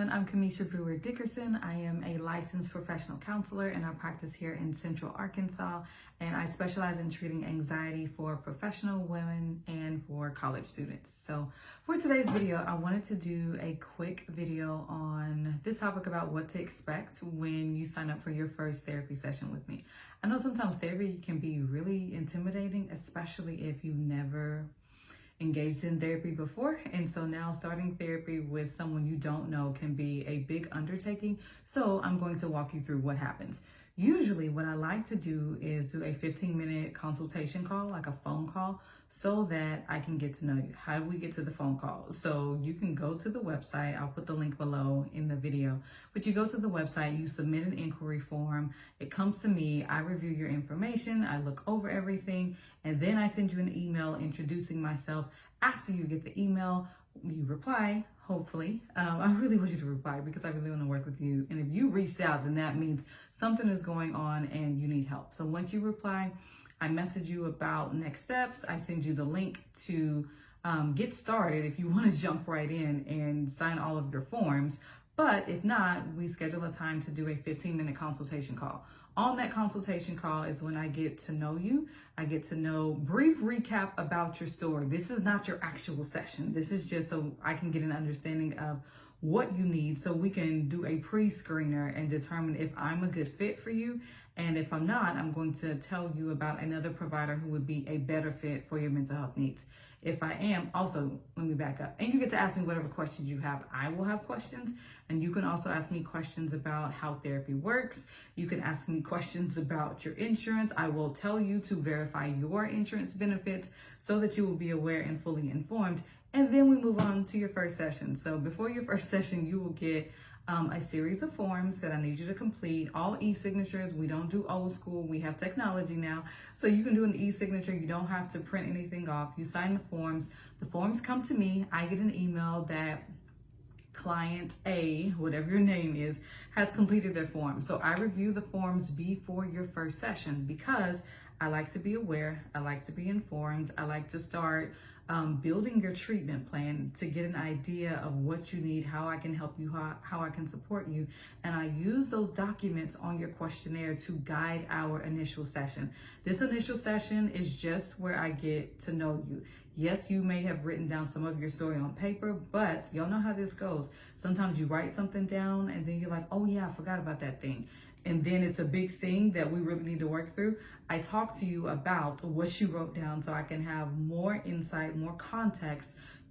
everyone, I'm Kamisha Brewer Dickerson. I am a licensed professional counselor and I practice here in Central Arkansas, and I specialize in treating anxiety for professional women and for college students. So for today's video, I wanted to do a quick video on this topic about what to expect when you sign up for your first therapy session with me. I know sometimes therapy can be really intimidating, especially if you've never engaged in therapy before, and so now starting therapy with someone you don't know can be a big undertaking. So I'm going to walk you through what happens. Usually what I like to do is do a 15-minute consultation call, like a phone call, so that I can get to know you. How do we get to the phone call? So you can go to the website. I'll put the link below in the video, but you go to the website, you submit an inquiry form. It comes to me. I review your information. I look over everything, and then I send you an email introducing myself. After you get the email, you reply, hopefully. I really want you to reply because I really want to work with you. And if you reached out, then that means something is going on and you need help. So once you reply, I message you about next steps. I send you the link to get started if you want to jump right in and sign all of your forms. But if not, we schedule a time to do a 15-minute consultation call. On that consultation call is when I get to know you. I get to know, brief recap about your story. This is not your actual session. This is just so I can get an understanding of what you need so we can do a pre-screener and determine if I'm a good fit for you. And if I'm not, I'm going to tell you about another provider who would be a better fit for your mental health needs. If I am, also, let me back up. And you get to ask me whatever questions you have. I will have questions. And you can also ask me questions about how therapy works. You can ask me questions about your insurance. I will tell you to verify your insurance benefits so that you will be aware and fully informed. And then we move on to your first session. So before your first session, you will get a series of forms that I need you to complete, all e-signatures. We don't do old school. We have technology now. So you can do an e-signature. You don't have to print anything off. You sign the forms. The forms come to me. I get an email that client A, whatever your name is, has completed their form. So I review the forms before your first session because I like to be aware. I like to be informed. I like to start building your treatment plan to get an idea of what you need, how I can help you, how I can support you. And I use those documents on your questionnaire to guide our initial session. This initial session is just where I get to know you. Yes, you may have written down some of your story on paper, but y'all know how this goes. Sometimes you write something down and then you're like, oh yeah, I forgot about that thing. And then it's a big thing that we really need to work through. I talk to you about what you wrote down so I can have more insight, more context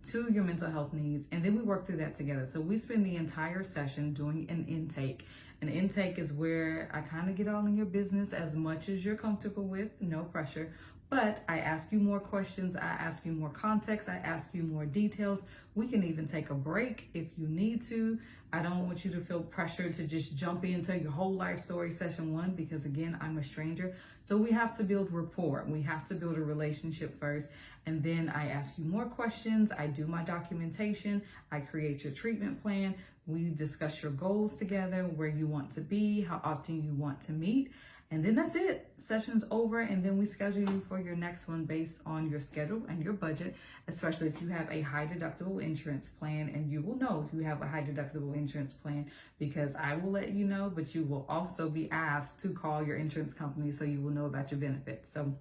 to your mental health needs. And then we work through that together. So we spend the entire session doing an intake. An intake is where I kind of get all in your business as much as you're comfortable with, no pressure. But I ask you more questions, I ask you more context, I ask you more details. We can even take a break if you need to. I don't want you to feel pressured to just jump into your whole life story session one, because again, I'm a stranger. So we have to build rapport. We have to build a relationship first. And then I ask you more questions. I do my documentation. I create your treatment plan. We discuss your goals together, where you want to be, how often you want to meet. And then that's it. Session's over, and then we schedule you for your next one based on your schedule and your budget, especially if you have a high deductible insurance plan. And you will know if you have a high deductible insurance plan because I will let you know, but you will also be asked to call your insurance company so you will know about your benefits. So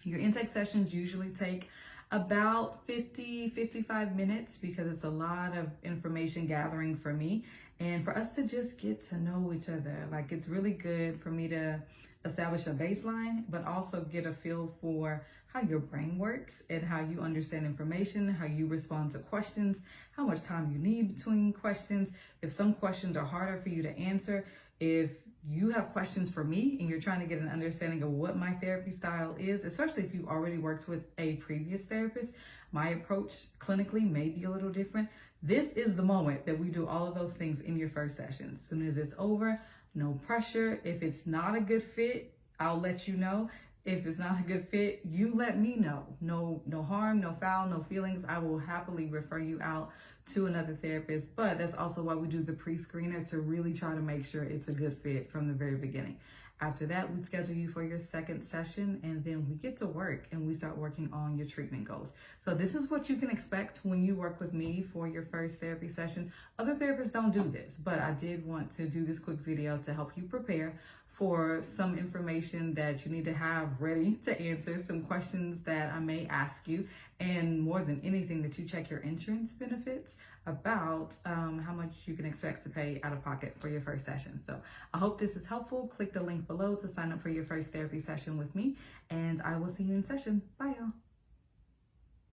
your intake sessions usually take about 55 minutes because it's a lot of information gathering for me and for us to just get to know each other. Like, it's really good for me to establish a baseline, but also get a feel for how your brain works and how you understand information, how you respond to questions, how much time you need between questions. If some questions are harder for you to answer, if you have questions for me and you're trying to get an understanding of what my therapy style is, especially if you already worked with a previous therapist, my approach clinically may be a little different. This is the moment that we do all of those things in your first session. As soon as it's over, no pressure. If it's not a good fit, I'll let you know. If it's not a good fit, you let me know. No harm, no foul, no feelings. I will happily refer you out to another therapist, but that's also why we do the pre-screener, to really try to make sure it's a good fit from the very beginning. After that, we schedule you for your second session, and then we get to work and we start working on your treatment goals. So this is what you can expect when you work with me for your first therapy session. Other therapists don't do this, but I did want to do this quick video to help you prepare for some information that you need to have ready to answer some questions that I may ask you, and more than anything, that you check your insurance benefits about how much you can expect to pay out of pocket for your first session. So I hope this is helpful. Click the link below to sign up for your first therapy session with me, and I will see you in session. Bye, y'all.